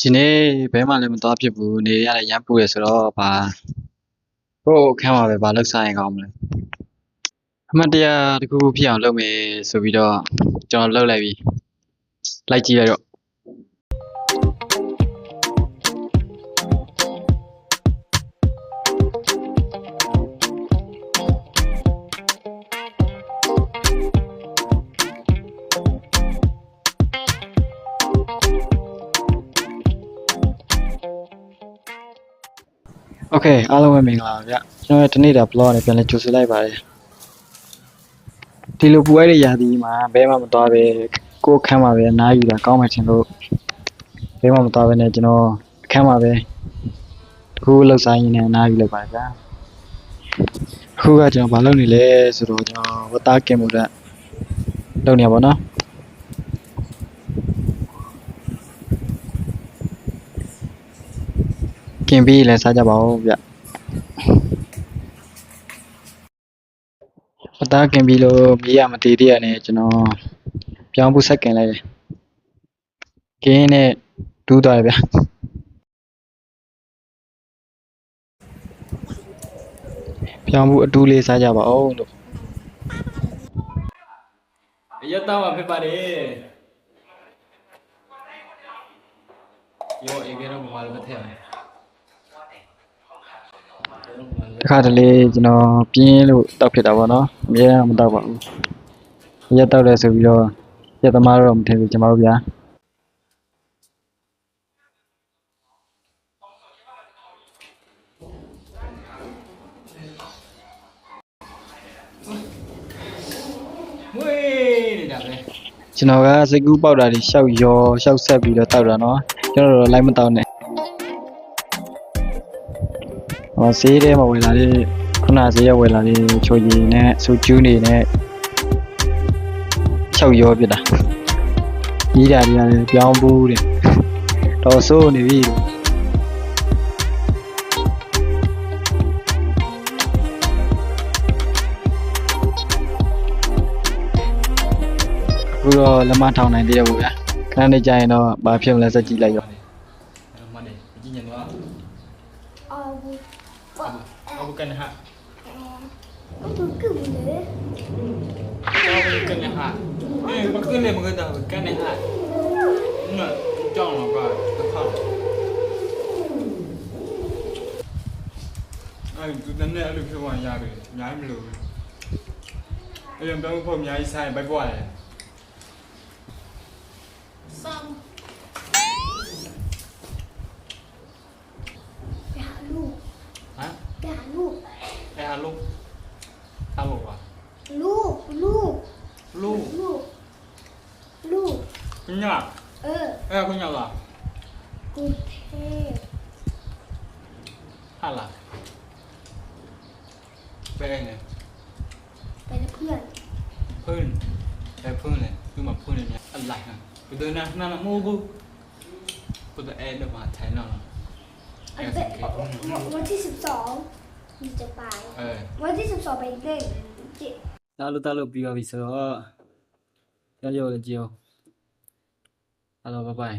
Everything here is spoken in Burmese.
ဒီနေ့ဘဲမှလည်းမသွားဖြစ်ဘူးနေရတဲ့ရမ်းပူရဆိုတော့ဘာဟိုအခန်းမှာပဲဘာလုပ်စားရင်ကောင်းမလဲအမှတ်တရတစ်ခုဖြစ်အောင်လုပ်မယ်ဆိုပြီးတော့ကျွန်တော်လုပ်လိုက်ပြီလိုက်ကြည့်ရတော့โอเคအားလုံးပဲမင်္ဂလာပါဗျကျွန်တော်ရဲ့ဒီနေ့တာ blog နဲ့ပြန်လည်ကြိုဆိုလိုက်ပါတယ်ဒီလိုပူရတဲ့ရာသီမှာဘဲမှမသွားပဲကိုယ်အခန်းမှာပဲအနားယူတာကောင်းမှထင်လို့ဘဲမှမသွားပဲနဲ့ကျွန်တော်အခန်းမှာပဲတခုလှုပ်ဆိုင်ရင်းနဲ့အနားယူလိုက်ပါတယ်ဗျာအခုကကျွန်တော်ဘာလုပ်နေလဲဆိုတော့ကျွန်တော်ဝတ်သားကင်မှုတဲ့လုပ်နေရပါတော့ကင်ပြီးလဲစားကြပါဦးဗျဝတ်သားကင်ပြီးလို့မေးရမတည်တည်းရနဲ့ကျွန်တော်ပြောင်းဖို့ဆက်ကင်လိုက်တယ်ကင်းနဲ့ဒူးသွားတယ်ဗျပြောင်းဖို့အတူလေးစားကြပါဦးလို့အရက်သားမှာဖြစ်ပါတယ်ရောအေးကတော့ဘာလို့မထည့်လဲတစ်ခါတလေကျွန်တော်ပြင်းလို့တောက်ဖြစ်တာပေါ့နော်အများမတောက်ပါဘူးရက်တောက်လဲဆိုပြီးတော့ရက်သမားတော့မထင်ဘူးကျွန်တော်တို့ဗျာမွေးနေတာပဲကျွန်တော်ကစိတ်ကူးပေါက်တာတွေရှောက်ရောရှောက်ဆက်ပြီးတော့တောက်တာနော်ကျွန်တော်တို့လိုက်မတောက်နဲ့ဆေးထဲမှာဝင်လာတဲ့ခုနဆေးရဝင်လာတဲ့ချိုရည်နဲ့ဆူကျူးနေနဲ့၆ရောပြတာကြီးတာတွေကလည်းပြောင်းဘူးတဲ့တော်ဆိုးနေပြီအခုတော့လက်မထောင်နိုင်သေးတယ်ဗျာခဏနေကြရင်တော့ဘာဖြစ်မလဲစက်ကြည့်လိုက်ရောမနေကြည့်နေတော့အဘူကန်ဟာအဘူကူလေအဘူကန်ဟာမကလည်းမကတော့ကန်ဟာငါကြောင်းတော့ကတစ်ခါအဲ့ဒီတနေ့အဲ့လိုဖြစ်သွားရတယ်အများကြီးမလို့အဲ့ရင်တော့ဖို့အများကြီးဆိုင်ဘိုက်ပွားတယ်ဆောင်ယာလူဟမ်ယာလူအဲ့ဟာလို့ဟာလို့ပါလူညအဲ့ကညလာกูเทဟာလာไปไงไปกับเพื่อนไปเพื่อนเลยคือมาเพื่อนเนี่ยอะไรนะไปเดินนะนั่นน่ะโมกูกูจะแอดมาไทยน่ะวันที่12มีจะไปวันที่12ไปเล่นတားလို့ပြီးပါပြီဆိုတော့ကြောက်ကြောက်လေးကြည့်အောင်အဲ့တော့ဘိုင်